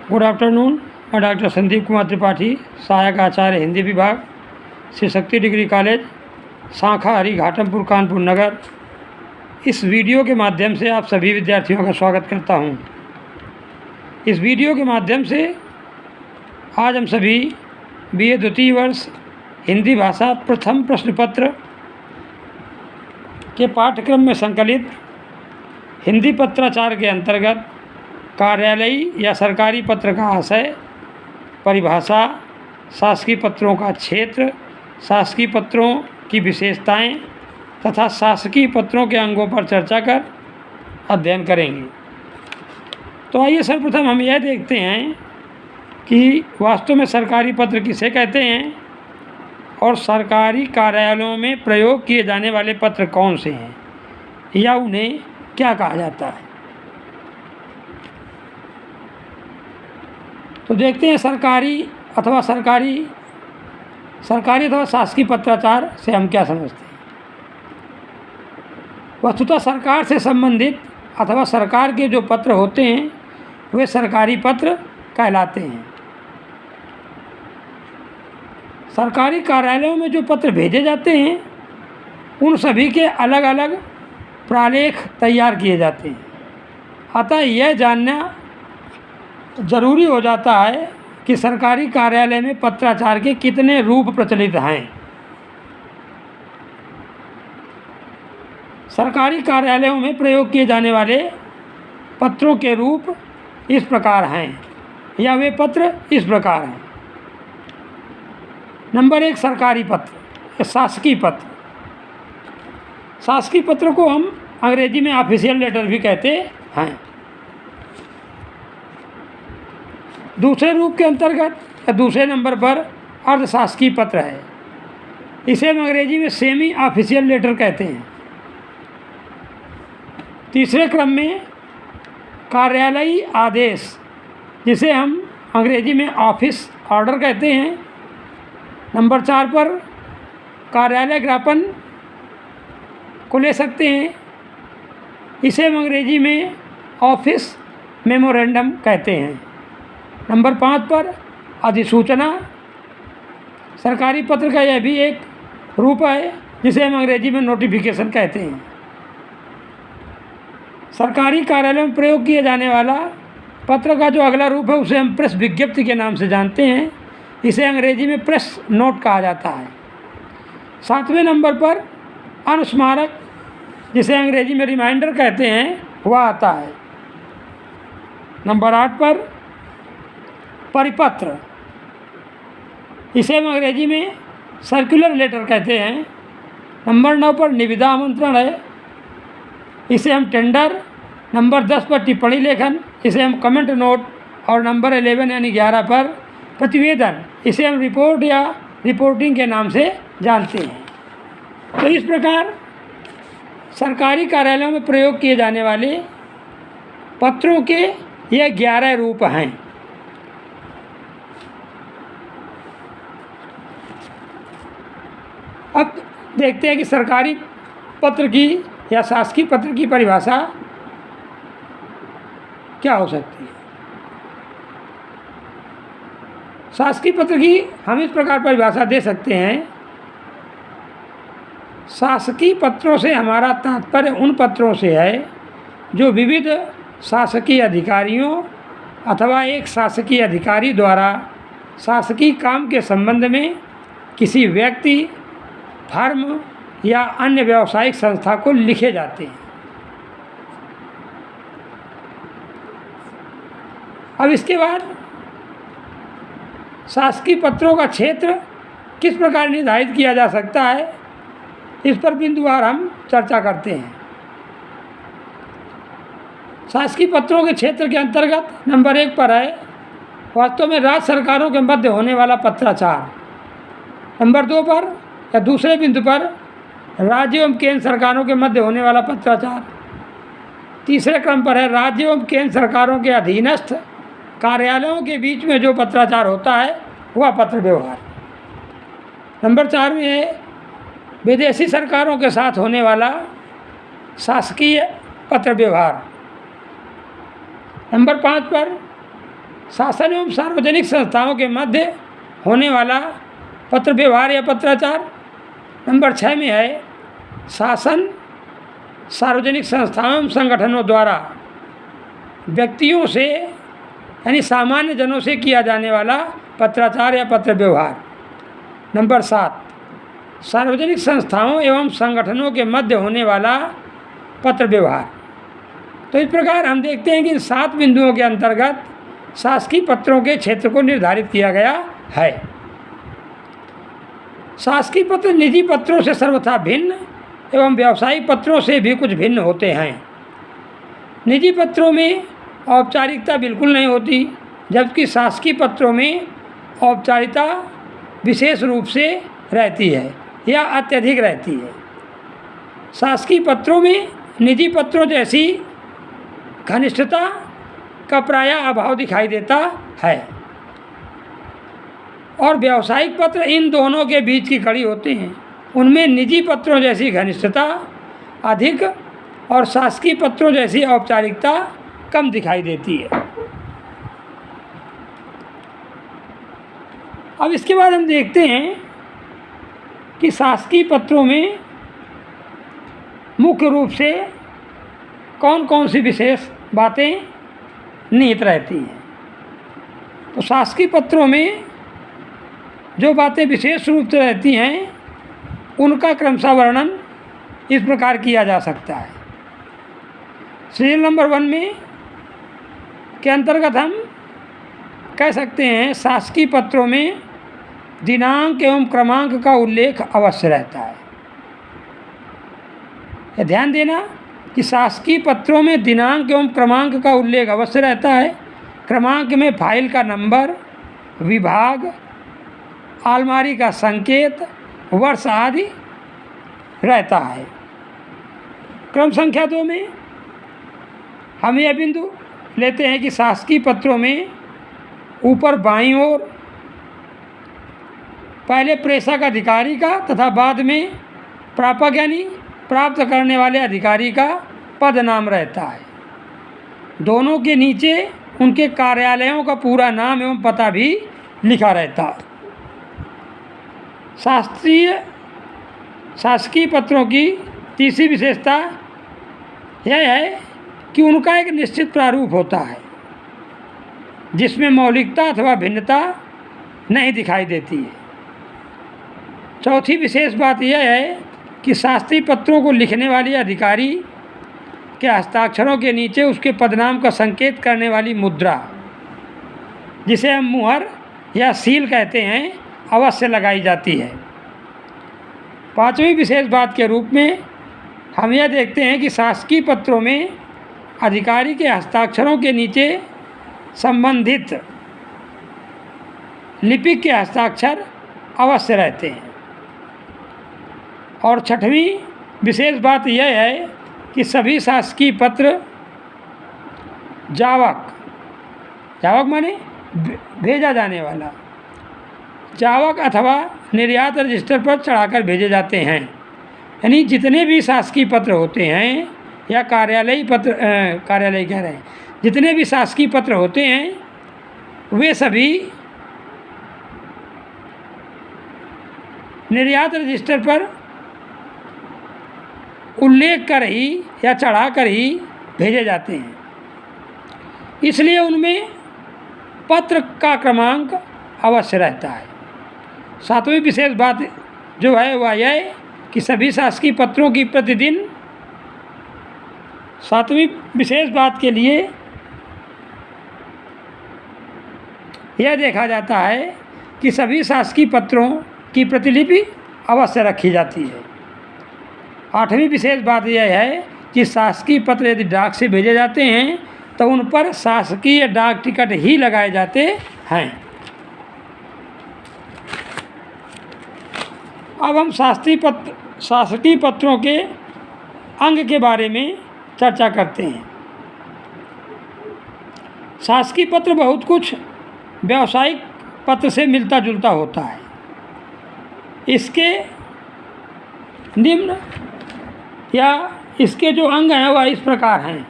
Good afternoon. मैं doctor Sandeep Kumar Tripathi, सहायक आचार्य हिंदी विभाग, श्री शक्ति डिग्री कॉलेज, शाखा हरी घाटमपुर, कानपुर नगर। इस वीडियो के माध्यम से आप सभी विद्यार्थियों का स्वागत करता हूं। इस वीडियो के माध्यम से आज हम सभी BA द्वितीय वर्ष हिंदी भाषा प्रथम प्रश्न पत्र के पाठ्यक्रम में संकलित हिंदी पत्राचार के अंतर्गत कार्यालयी या सरकारी पत्र का आशय, परिभाषा, शासकीय पत्रों का क्षेत्र, शासकीय पत्रों की विशेषताएं तथा शासकीय पत्रों के अंगों पर चर्चा कर अध्ययन करेंगे। तो आइए सर्वप्रथम हम यह देखते हैं कि वास्तव में सरकारी पत्र किसे कहते हैं और सरकारी कार्यालयों में प्रयोग किए जाने वाले पत्र कौन से हैं या उन्हें क्या कहा जाता है। तो देखते हैं सरकारी अथवा शासकीय पत्राचार से हम क्या समझते हैं। वस्तुतः सरकार से संबंधित अथवा सरकार के जो पत्र होते हैं वे सरकारी पत्र कहलाते हैं। सरकारी कार्यालयों में जो पत्र भेजे जाते हैं उन सभी के अलग अलग प्रालेख तैयार किए जाते हैं। अतः यह जानना ज़रूरी हो जाता है कि सरकारी कार्यालय में पत्राचार के कितने रूप प्रचलित हैं। सरकारी कार्यालयों में प्रयोग किए जाने वाले पत्रों के रूप इस प्रकार हैं या वे पत्र इस प्रकार हैं। नंबर 1, सरकारी पत्र, शासकीय पत्र। शासकीय पत्र को हम अंग्रेजी में ऑफिशियल लेटर भी कहते हैं। दूसरे रूप के अंतर्गत या दूसरे नंबर पर अर्धशासकीय पत्र है। इसे हम अंग्रेजी में सेमी ऑफिशियल लेटर कहते हैं। तीसरे क्रम में कार्यालयी आदेश, जिसे हम अंग्रेजी में ऑफिस ऑर्डर कहते हैं। नंबर 4 पर कार्यालय ज्ञापन को ले सकते हैं। इसे हम अंग्रेजी में ऑफिस मेमोरेंडम कहते हैं। नंबर 5 पर अधिसूचना, सरकारी पत्र का यह भी एक रूप है जिसे हम अंग्रेजी में नोटिफिकेशन कहते हैं। सरकारी कार्यालयों में प्रयोग किया जाने वाला पत्र का जो अगला रूप है उसे हम प्रेस विज्ञप्ति के नाम से जानते हैं। इसे अंग्रेजी में प्रेस नोट कहा जाता है। 7वें नंबर पर अनुस्मारक, जिसे अंग्रेजी में रिमाइंडर कहते हैं, वह आता है। नंबर 8 पर परिपत्र, इसे हम अंग्रेजी में सर्कुलर लेटर कहते हैं। नंबर 9 पर निविदा आमंत्रण है, इसे हम टेंडर। नंबर 10 पर टिप्पणी लेखन, इसे हम कमेंट नोट। और नंबर 11 यानी 11 पर प्रतिवेदन, इसे हम रिपोर्ट या रिपोर्टिंग के नाम से जानते हैं। तो इस प्रकार सरकारी कार्यालयों में प्रयोग किए जाने वाले पत्रों के ये 11 रूप हैं। अब देखते हैं कि सरकारी पत्र की या शासकीय पत्र की परिभाषा क्या हो सकती है। शासकीय पत्र की हम इस प्रकार परिभाषा दे सकते हैं। शासकीय पत्रों से हमारा तात्पर्य उन पत्रों से है जो विविध शासकीय अधिकारियों अथवा एक शासकीय अधिकारी द्वारा शासकीय काम के संबंध में किसी व्यक्ति, फर्म या अन्य व्यावसायिक संस्था को लिखे जाते हैं। अब इसके बाद शासकीय पत्रों का क्षेत्र किस प्रकार निर्धारित किया जा सकता है, इस पर बिंदुवार हम चर्चा करते हैं। शासकीय पत्रों के क्षेत्र के अंतर्गत नंबर 1 पर है वास्तव में राज्य सरकारों के मध्य होने वाला पत्राचार। नंबर 2 पर या दूसरे बिंदु पर राज्य एवं केंद्र सरकारों के मध्य होने वाला पत्राचार। तीसरे क्रम पर है राज्य एवं केंद्र सरकारों के अधीनस्थ कार्यालयों के बीच में जो पत्राचार होता है वह पत्र व्यवहार। नंबर 4 में है विदेशी सरकारों के साथ होने वाला शासकीय पत्र व्यवहार। नंबर 5 पर शासन एवं सार्वजनिक संस्थाओं के मध्य होने वाला पत्र व्यवहार या पत्राचार। नंबर 6 में है शासन सार्वजनिक संस्थाओं एवं संगठनों द्वारा व्यक्तियों से यानी सामान्य जनों से किया जाने वाला पत्राचार या पत्र व्यवहार। नंबर 7 सार्वजनिक संस्थाओं एवं संगठनों के मध्य होने वाला पत्र व्यवहार। तो इस प्रकार हम देखते हैं कि इन 7 बिंदुओं के अंतर्गत शासकीय पत्रों के क्षेत्र को निर्धारित किया गया है। शासकीय पत्र निजी पत्रों से सर्वथा भिन्न एवं व्यावसायिक पत्रों से भी कुछ भिन्न होते हैं। निजी पत्रों में औपचारिकता बिल्कुल नहीं होती, जबकि शासकीय पत्रों में औपचारिकता विशेष रूप से रहती है या अत्यधिक रहती है। शासकीय पत्रों में निजी पत्रों जैसी घनिष्ठता का प्रायः अभाव दिखाई देता है और व्यावसायिक पत्र इन दोनों के बीच की कड़ी होते हैं। उनमें निजी पत्रों जैसी घनिष्ठता अधिक और शासकीय पत्रों जैसी औपचारिकता कम दिखाई देती है। अब इसके बाद हम देखते हैं कि शासकीय पत्रों में मुख्य रूप से कौन कौन सी विशेष बातें निहित रहती हैं। तो शासकीय पत्रों में जो बातें विशेष रूप से रहती हैं उनका क्रमशः वर्णन इस प्रकार किया जा सकता है। सीरियल नंबर 1 में के अंतर्गत हम कह सकते हैं शासकीय पत्रों में दिनांक एवं क्रमांक का उल्लेख अवश्य रहता है। ध्यान देना कि शासकीय पत्रों में दिनांक एवं क्रमांक का उल्लेख अवश्य रहता है। क्रमांक में फाइल का नंबर, विभाग, अलमारी का संकेत, वर्ष आदि रहता है। क्रम संख्या 2 में हम यह बिंदु लेते हैं कि शासकीय पत्रों में ऊपर बाईं ओर पहले प्रेषक अधिकारी का तथा बाद में प्रापक यानी प्राप्त करने वाले अधिकारी का पद नाम रहता है। दोनों के नीचे उनके कार्यालयों का पूरा नाम एवं पता भी लिखा रहता है। शासकीय पत्रों की तीसरी विशेषता यह है कि उनका एक निश्चित प्रारूप होता है जिसमें मौलिकता अथवा भिन्नता नहीं दिखाई देती है। चौथी विशेष बात यह है कि शासकीय पत्रों को लिखने वाले अधिकारी के हस्ताक्षरों के नीचे उसके पदनाम का संकेत करने वाली मुद्रा, जिसे हम मुहर या सील कहते हैं, अवश्य लगाई जाती है। पांचवी विशेष बात के रूप में हम यह देखते हैं कि शासकीय पत्रों में अधिकारी के हस्ताक्षरों के नीचे संबंधित लिपिक के हस्ताक्षर अवश्य रहते हैं। और छठवीं विशेष बात यह है कि सभी शासकीय पत्र जावक माने भेजा जाने वाला, जावक अथवा निर्यात रजिस्टर पर चढ़ाकर भेजे जाते हैं। यानी जितने भी शासकीय पत्र होते हैं या कार्यालयी कह रहे हैं, जितने भी शासकीय पत्र होते हैं वे सभी निर्यात रजिस्टर पर उल्लेख कर ही या चढ़ा कर ही भेजे जाते हैं। इसलिए उनमें पत्र का क्रमांक अवश्य रहता है। सातवीं विशेष बात जो है वह यह है कि सभी शासकीय पत्रों की प्रतिदिन, सातवीं विशेष बात के लिए यह देखा जाता है कि सभी शासकीय पत्रों की प्रतिलिपि अवश्य रखी जाती है। आठवीं विशेष बात यह है कि शासकीय पत्र यदि डाक से भेजे जाते हैं तो उन पर शासकीय डाक टिकट ही लगाए जाते हैं। अब हम शासकीय पत्रों के अंग के बारे में चर्चा करते हैं। शासकीय पत्र बहुत कुछ व्यावसायिक पत्र से मिलता जुलता होता है। इसके निम्न या इसके जो अंग हैं वह इस प्रकार हैं।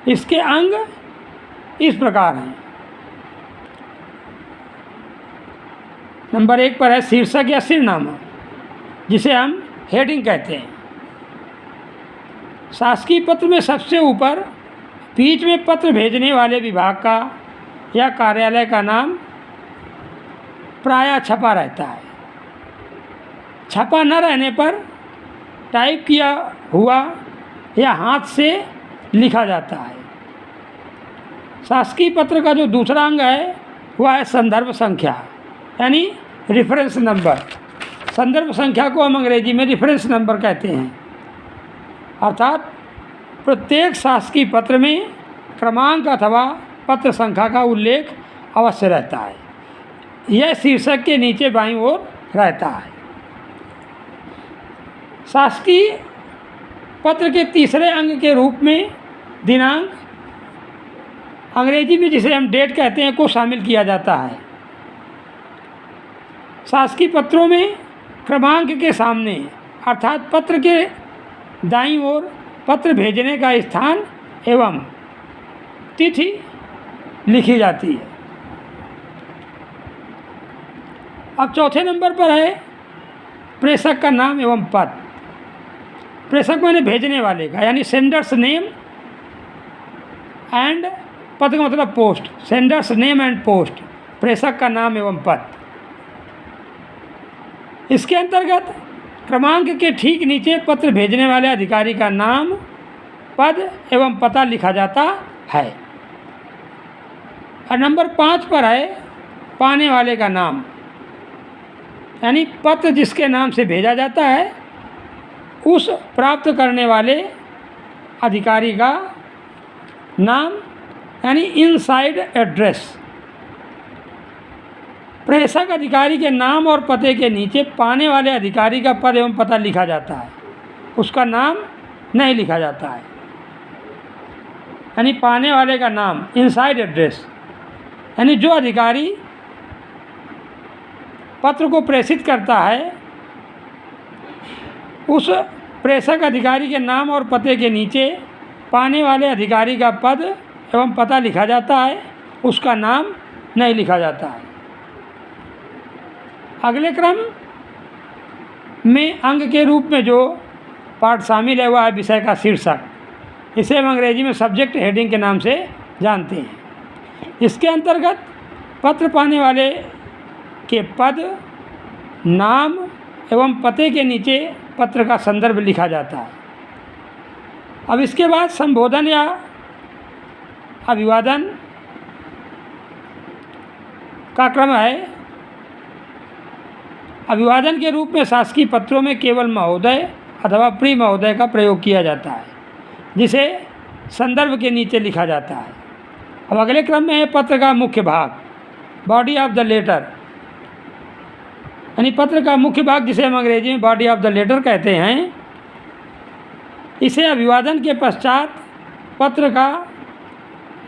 इसके अंग इस प्रकार हैं। नंबर 1 पर है शीर्षक या सिरनामा, जिसे हम हेडिंग कहते हैं। शासकीय पत्र में सबसे ऊपर बीच में पत्र भेजने वाले विभाग का या कार्यालय का नाम प्रायः छपा रहता है। छपा न रहने पर टाइप किया हुआ या हाथ से लिखा जाता है। शासकीय पत्र का जो दूसरा अंग है वह है संदर्भ संख्या, यानी रेफरेंस नंबर। संदर्भ संख्या को हम अंग्रेजी में रेफरेंस नंबर कहते हैं। अर्थात प्रत्येक शासकीय पत्र में क्रमांक अथवा पत्र संख्या का उल्लेख अवश्य रहता है। यह शीर्षक के नीचे बाईं ओर रहता है। शासकीय पत्र के तीसरे अंग के रूप में दिनांक, अंग्रेजी में जिसे हम डेट कहते हैं, को शामिल किया जाता है। शासकीय पत्रों में क्रमांक के सामने अर्थात पत्र के दाईं ओर पत्र भेजने का स्थान एवं तिथि लिखी जाती है। अब चौथे नंबर पर है प्रेषक का नाम एवं पद। प्रेषक माने भेजने वाले का, यानी सेंडर्स नेम एंड पद का मतलब post. Sender's name and post, प्रेषक का नाम एवं पद। इसके अंतर्गत क्रमांक के ठीक नीचे पत्र भेजने वाले अधिकारी का नाम, पद एवं पता लिखा जाता है। और नंबर 5 पर है पाने वाले का नाम, यानी पत्र जिसके नाम से भेजा जाता है उस प्राप्त करने वाले अधिकारी का नाम, यानी इनसाइड एड्रेस। प्रेषक अधिकारी के नाम और पते के नीचे पाने वाले अधिकारी का पद एवं पता लिखा जाता है, उसका नाम नहीं लिखा जाता है। यानी पाने वाले का नाम, इनसाइड एड्रेस, यानी जो अधिकारी पत्र को प्रेषित करता है उस प्रेषक अधिकारी के नाम और पते के नीचे पाने वाले अधिकारी का पद एवं पता लिखा जाता है, उसका नाम नहीं लिखा जाता है। अगले क्रम में अंग के रूप में जो पाठ शामिल है वह है विषय का शीर्षक। इसे हम अंग्रेजी में सब्जेक्ट हेडिंग के नाम से जानते हैं। इसके अंतर्गत पत्र पाने वाले के पद, नाम एवं पते के नीचे पत्र का संदर्भ लिखा जाता है। अब इसके बाद संबोधन या अभिवादन का क्रम है। अभिवादन के रूप में शासकीय पत्रों में केवल महोदय अथवा प्रिय महोदय का प्रयोग किया जाता है, जिसे संदर्भ के नीचे लिखा जाता है। अब अगले क्रम में है पत्र का मुख्य भाग, बॉडी ऑफ द लेटर, यानी पत्र का मुख्य भाग जिसे हम अंग्रेजी में बॉडी ऑफ द लेटर कहते हैं। इसे अभिवादन के पश्चात पत्र का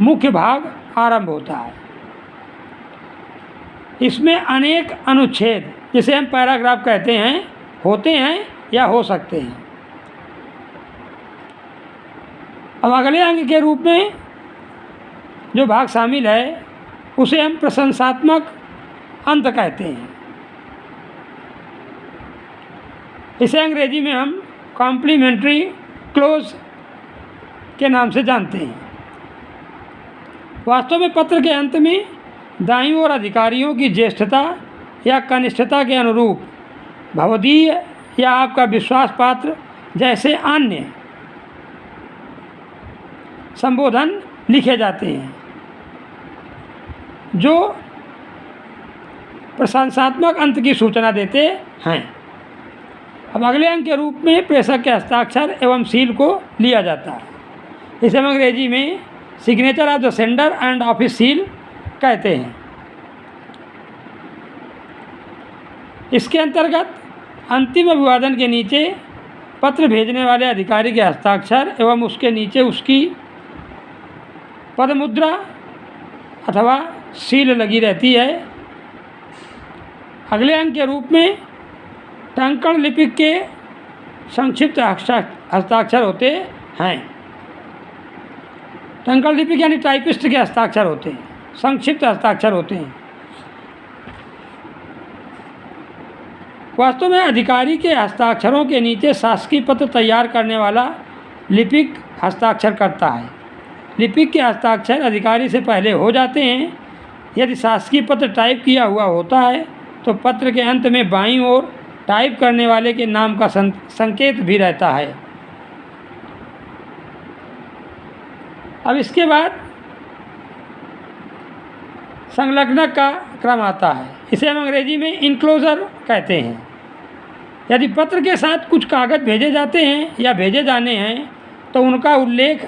मुख्य भाग आरंभ होता है। इसमें अनेक अनुच्छेद, जिसे हम पैराग्राफ कहते हैं, होते हैं या हो सकते हैं। अब अगले अंग के रूप में जो भाग शामिल है उसे हम प्रशंसात्मक अंत कहते हैं। इसे अंग्रेजी में हम कॉम्प्लीमेंट्री क्लोज के नाम से जानते हैं। वास्तव में पत्र के अंत में दाईं ओर अधिकारियों की ज्येष्ठता या कनिष्ठता के अनुरूप भवदीय या आपका विश्वास पात्र जैसे अन्य संबोधन लिखे जाते हैं, जो प्रशंसात्मक अंत की सूचना देते हैं। अब अगले अंक के रूप में प्रेषक के हस्ताक्षर एवं सील को लिया जाता है। इसे हम अंग्रेजी में signature of the sender and office seal कहते हैं। इसके अंतर्गत अंतिम अभिवादन के नीचे पत्र भेजने वाले अधिकारी के हस्ताक्षर एवं उसके नीचे उसकी पदमुद्रा अथवा सील लगी रहती है। अगले अंक के रूप में टंकण लिपि के संक्षिप्त हस्ताक्षर होते हैं। संकल्प लिपिक यानी टाइपिस्ट के हस्ताक्षर होते हैं, संक्षिप्त हस्ताक्षर होते हैं। वास्तव में अधिकारी के हस्ताक्षरों के नीचे शासकीय पत्र तैयार करने वाला लिपिक हस्ताक्षर करता है। लिपिक के हस्ताक्षर अधिकारी से पहले हो जाते हैं। यदि शासकीय पत्र टाइप किया हुआ होता है तो पत्र के अंत में बाईं ओर टाइप करने वाले के नाम का संकेत भी रहता है। अब इसके बाद संलग्नक का क्रम आता है। इसे हम अंग्रेजी में इनक्लोजर कहते हैं। यदि पत्र के साथ कुछ कागज़ भेजे जाते हैं या भेजे जाने हैं तो उनका उल्लेख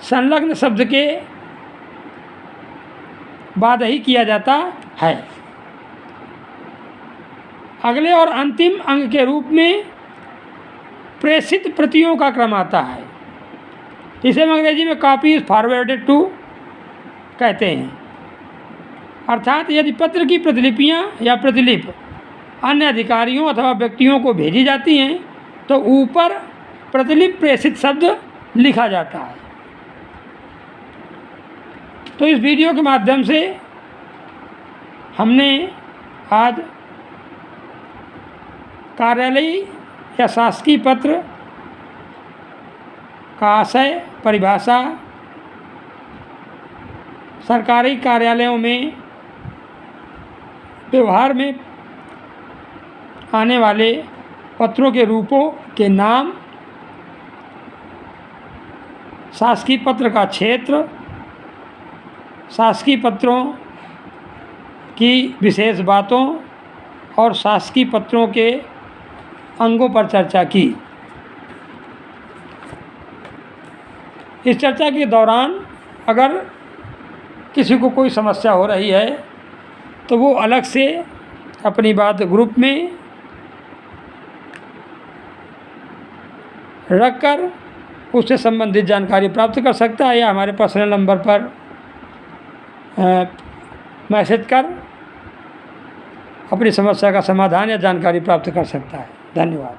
संलग्न शब्द के बाद ही किया जाता है। अगले और अंतिम अंग के रूप में प्रेषित प्रतियों का क्रम आता है। इसे हम अंग्रेजी में कॉपीज फॉरवर्डेड टू कहते हैं। अर्थात यदि पत्र की प्रतिलिपियां या प्रतिलिपि अन्य अधिकारियों अथवा व्यक्तियों को भेजी जाती हैं तो ऊपर प्रतिलिपि प्रेषित शब्द लिखा जाता है। तो इस वीडियो के माध्यम से हमने आज कार्यालयीय या शासकीय पत्र का आशय, परिभाषा, सरकारी कार्यालयों में व्यवहार में आने वाले पत्रों के रूपों के नाम, शासकीय पत्र का क्षेत्र, शासकीय पत्रों की विशेष बातों और शासकीय पत्रों के अंगों पर चर्चा की। इस चर्चा के दौरान अगर किसी को कोई समस्या हो रही है तो वो अलग से अपनी बात ग्रुप में रखकर उससे संबंधित जानकारी प्राप्त कर सकता है या हमारे पर्सनल नंबर पर मैसेज कर अपनी समस्या का समाधान या जानकारी प्राप्त कर सकता है। धन्यवाद।